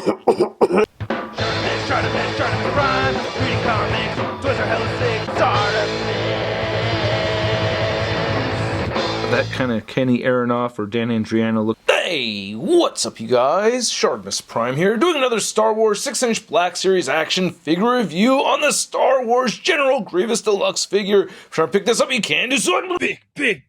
ShartimusPrime, reading comics, toys are hella sick, That kind of Kenny Aronoff or Dan Andriano look. Hey, what's up you guys? ShartimusPrime here, doing another Star Wars 6-inch Black Series action figure review on the Star Wars General Grievous Deluxe figure. If you're trying to pick this up, you can do so. Big.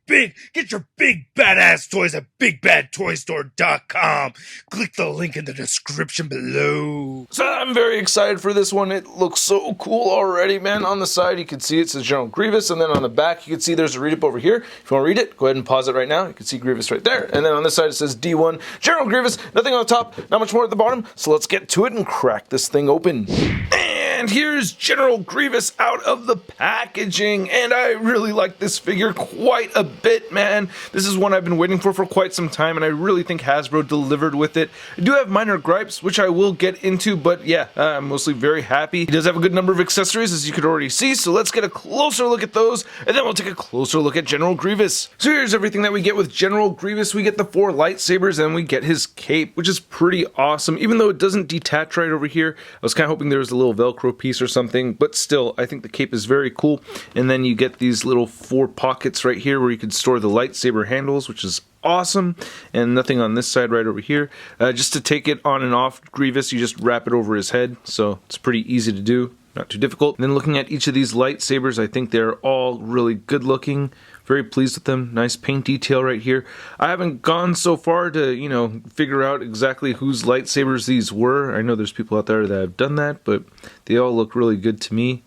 Get your big badass toys at BigBadToyStore.com. Click the link in the description below. So I'm very excited for this one. It looks so cool already, man. On the side, you can see it says General Grievous, and then on the back, you can see there's a read-up over here. If you want to read it, go ahead and pause it right now. You can see Grievous right there. And then on this side, it says D1, General Grievous, nothing on the top, not much more at the bottom. So let's get to it and crack this thing open. And here's General Grievous out of the packaging, and I really like this figure quite a bit, man. This is one I've been waiting for quite some time, and I really think Hasbro delivered with it. I do have minor gripes, which I will get into, but yeah, I'm mostly very happy. He does have a good number of accessories, as you could already see, so let's get a closer look at those, and then we'll take a closer look at General Grievous. So here's everything that we get with General Grievous. We get the 4 lightsabers, and we get his cape, which is pretty awesome, even though it doesn't detach right over here. I was kind of hoping there was a little Velcro piece or something, but still, I think the cape is very cool. And then you get these little 4 pockets right here where you can store the lightsaber handles, which is awesome. And nothing on this side right over here. Just to take it on and off Grievous, you just wrap it over his head, so it's pretty easy to do. Not too difficult. And then looking at each of these lightsabers, I think they're all really good looking. Very pleased with them. Nice paint detail right here. I haven't gone so far to, figure out exactly whose lightsabers these were. I know there's people out there that have done that, but they all look really good to me.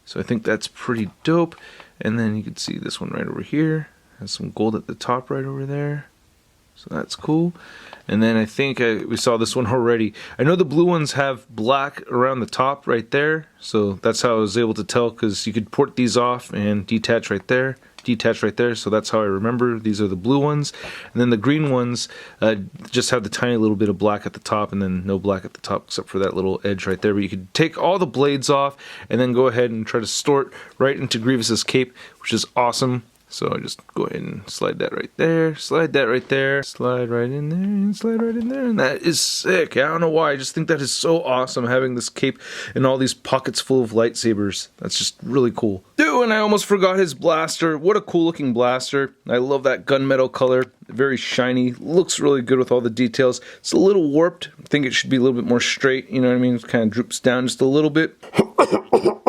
So I think that's pretty dope. And then you can see this one right over here. Has some gold at the top right over there. So that's cool. And then I think we saw this one already. I know the blue ones have black around the top right there. So that's how I was able to tell, because you could port these off and detach right there. So that's how I remember. These are the blue ones. And then the green ones just have the tiny little bit of black at the top, and then no black at the top except for that little edge right there. But you could take all the blades off and then go ahead and try to store it right into Grievous's cape, which is awesome. So I just go ahead and slide that right there, slide that right there, slide right in there, and slide right in there, and that is sick. I don't know why, I just think that is so awesome, having this cape and all these pockets full of lightsabers. That's just really cool. Dude, and I almost forgot his blaster. What a cool looking blaster. I love that gunmetal color. Very shiny, looks really good with all the details. It's a little warped. I think it should be a little bit more straight, you know what I mean? It kind of droops down just a little bit.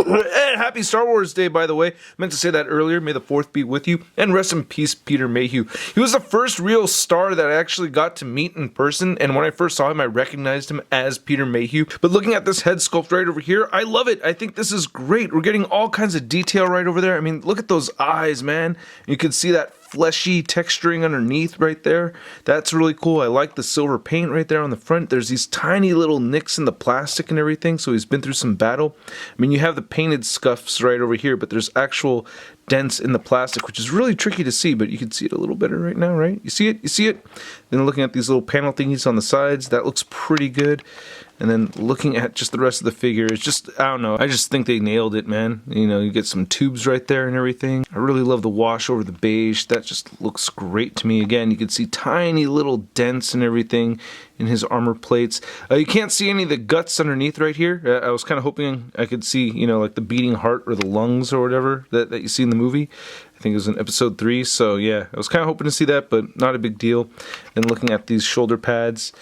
And happy Star Wars Day, by the way. I meant to say that earlier. May the 4th be with you. And rest in peace, Peter Mayhew. He was the first real star that I actually got to meet in person, and when I first saw him, I recognized him as Peter Mayhew. But looking at this head sculpt right over here, I love it. I think this is great. We're getting all kinds of detail right over there. I mean, look at those eyes, man. You can see that fleshy texturing underneath right there. That's really cool. I like the silver paint right there on the front. There's these tiny little nicks in the plastic and everything, so he's been through some battle. I mean, you have the painted scuffs right over here, but there's actual dents in the plastic, which is really tricky to see, but you can see it a little better right now, right? You see it? You see it? Then looking at these little panel thingies on the sides, that looks pretty good. And then looking at just the rest of the figure, it's just, I don't know, I just think they nailed it, man. You get some tubes right there and everything. I really love the wash over the beige. That just looks great to me. Again, you can see tiny little dents and everything in his armor plates. You can't see any of the guts underneath right here. I was kind of hoping I could see, like the beating heart or the lungs or whatever that you see in the movie. I think it was in episode 3, so yeah, I was kind of hoping to see that, but not a big deal. And looking at these shoulder pads,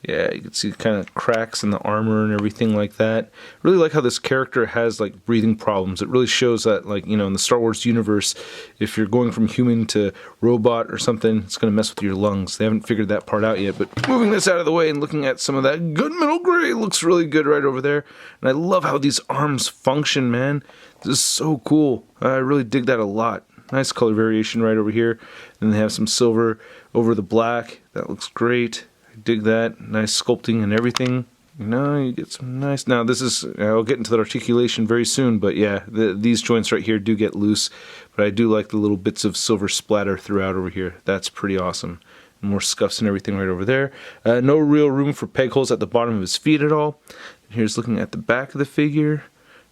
yeah, you can see kind of cracks in the armor and everything like that. Really like how this character has like breathing problems. It really shows that, in the Star Wars universe, if you're going from human to robot or something, it's going to mess with your lungs. They haven't figured that part out yet, but moving this out of the way and looking at some of that gunmetal gray looks really good right over there. And I love how these arms function, man. This is so cool. I really dig that a lot. Nice color variation right over here. Then they have some silver over the black. That looks great. Dig that. Nice sculpting and everything. You get some nice. Now this is, I'll get into the articulation very soon, but yeah, these joints right here do get loose, but I do like the little bits of silver splatter throughout over here. That's pretty awesome. More scuffs and everything right over there. No real room for peg holes at the bottom of his feet at all. And here's looking at the back of the figure,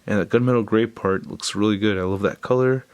and that gunmetal gray part looks really good. I love that color.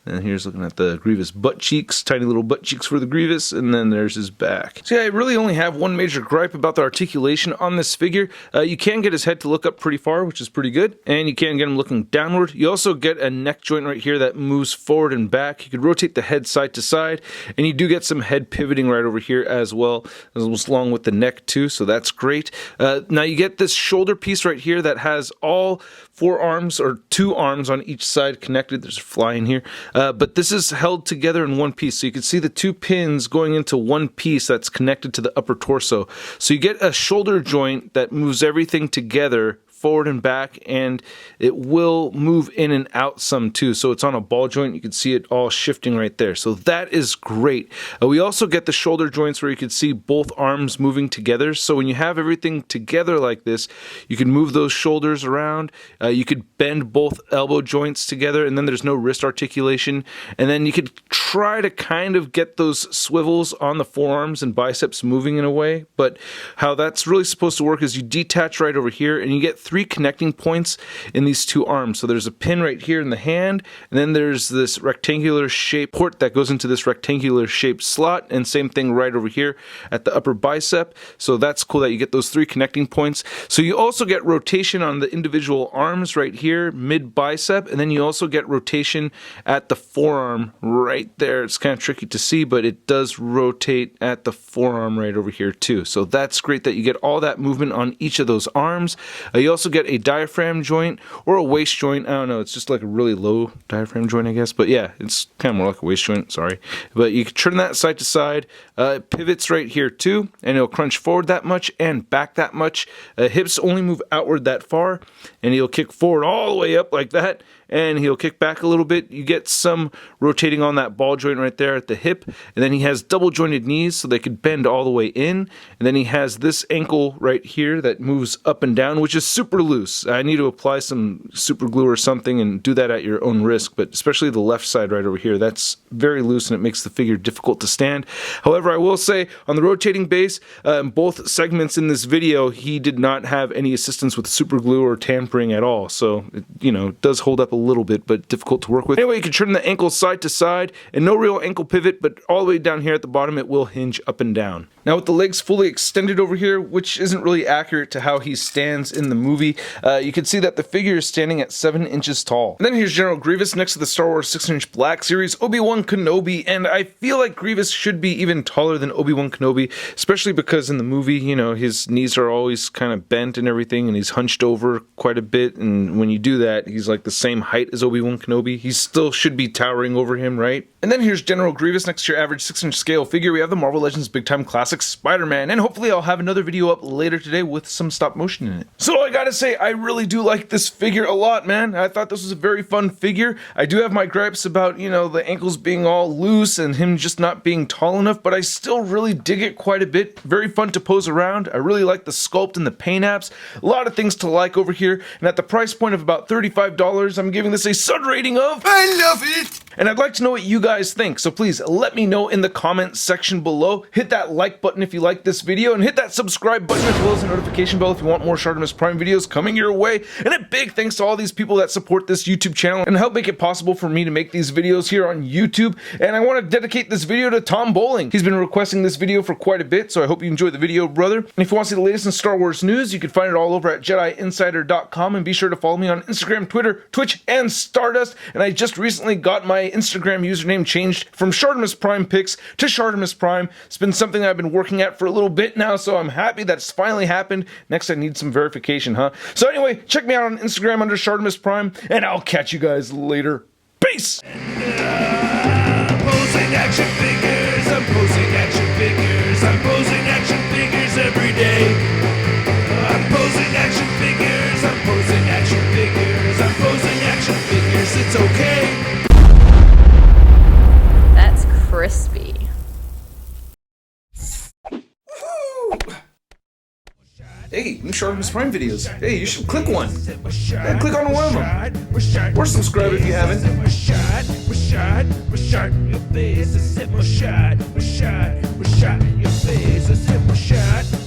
And here's looking at the Grievous butt cheeks, tiny little butt cheeks for the Grievous, and then there's his back. So yeah, I really only have one major gripe about the articulation on this figure. You can get his head to look up pretty far, which is pretty good, and you can get him looking downward. You also get a neck joint right here that moves forward and back. You could rotate the head side to side, and you do get some head pivoting right over here as well, along with the neck too, so that's great. Now you get this shoulder piece right here that has all 4 arms, or 2 arms on each side connected. There's a fly in here. But this is held together in one piece. So you can see the 2 pins going into one piece that's connected to the upper torso. So you get a shoulder joint that moves everything together forward and back, and it will move in and out some too. So it's on a ball joint. You can see it all shifting right there. So that is great. We also get the shoulder joints where you can see both arms moving together. So when you have everything together like this, you can move those shoulders around. You could bend both elbow joints together, and then there's no wrist articulation. And then you could try to kind of get those swivels on the forearms and biceps moving in a way. But how that's really supposed to work is you detach right over here, and you get 3 connecting points in these 2 arms. So there's a pin right here in the hand, and then there's this rectangular shaped port that goes into this rectangular shaped slot, and same thing right over here at the upper bicep. So that's cool that you get those 3 connecting points. So you also get rotation on the individual arms right here, mid bicep, and then you also get rotation at the forearm right there. It's kind of tricky to see, but it does rotate at the forearm right over here too. So that's great that you get all that movement on each of those arms. You also get a diaphragm joint or a waist joint. I don't know, it's just like a really low diaphragm joint, I guess. But yeah, it's kind of more like a waist joint, sorry. But you can turn that side to side. It pivots right here too, and it'll crunch forward that much and back that much. Hips only move outward that far, and he'll kick forward all the way up like that, and he'll kick back a little bit. You get some rotating on that ball joint right there at the hip, and then he has double jointed knees so they could bend all the way in, and then he has this ankle right here that moves up and down, which is super loose. I need to apply some super glue or something and do that at your own risk, but especially the left side right over here, that's very loose and it makes the figure difficult to stand. However, I will say on the rotating base, both segments in this video, he did not have any assistance with super glue or tampering at all, so it does hold up a little bit, but difficult to work with. Anyway, you can turn the ankle side to side, and no real ankle pivot, but all the way down here at the bottom, it will hinge up and down. Now with the legs fully extended over here, which isn't really accurate to how he stands in the movie, you can see that the figure is standing at 7 inches tall. And then here's General Grievous next to the Star Wars 6-inch Black Series Obi-Wan Kenobi, and I feel like Grievous should be even taller than Obi-Wan Kenobi, especially because in the movie, his knees are always kind of bent and everything, and he's hunched over quite a bit, and when you do that, he's like the same height as Obi-Wan Kenobi. He still should be towering over him, right? And then here's General Grievous next to your average 6-inch scale figure. We have the Marvel Legends Big Time Classic Spider-Man, and hopefully I'll have another video up later today with some stop motion in it. So I gotta say, I really do like this figure a lot, man. I thought this was a very fun figure. I do have my gripes about, the ankles being all loose and him just not being tall enough, but I still really dig it quite a bit. Very fun to pose around. I really like the sculpt and the paint apps. A lot of things to like over here, and at the price point of about $35, I'm giving this a Sud rating of I love it! And I'd like to know what you guys think, so please let me know in the comment section below. Hit that like button if you like this video, and hit that subscribe button as well as the notification bell if you want more ShartimusPrime videos coming your way. And a big thanks to all these people that support this YouTube channel and help make it possible for me to make these videos here on YouTube. And I want to dedicate this video to Tom Bowling. He's been requesting this video for quite a bit, so I hope you enjoyed the video, brother. And if you want to see the latest in Star Wars news, you can find it all over at JediInsider.com, and be sure to follow me on Instagram, Twitter, Twitch, and Stardust. And I just recently got my Instagram username changed from ShartimusPrime Pics to ShartimusPrime. It's been something I've been working at for a little bit now, so I'm happy that it's finally happened. Next, I need some verification, huh? So anyway, check me out on Instagram under ShartimusPrime, and I'll catch you guys later. Peace! I'm posing action figures, I'm posing action figures, I'm posing action figures every day. I'm posing action figures, I'm posing action figures, I'm posing action figures, it's okay. That's crispy. Hey, new ShartimusPrime videos. Hey, you should click one. Yeah, click on one of them. Or subscribe if you haven't. Your face, I said, we're shot in your face. I said, we're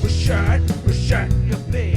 shot in your face.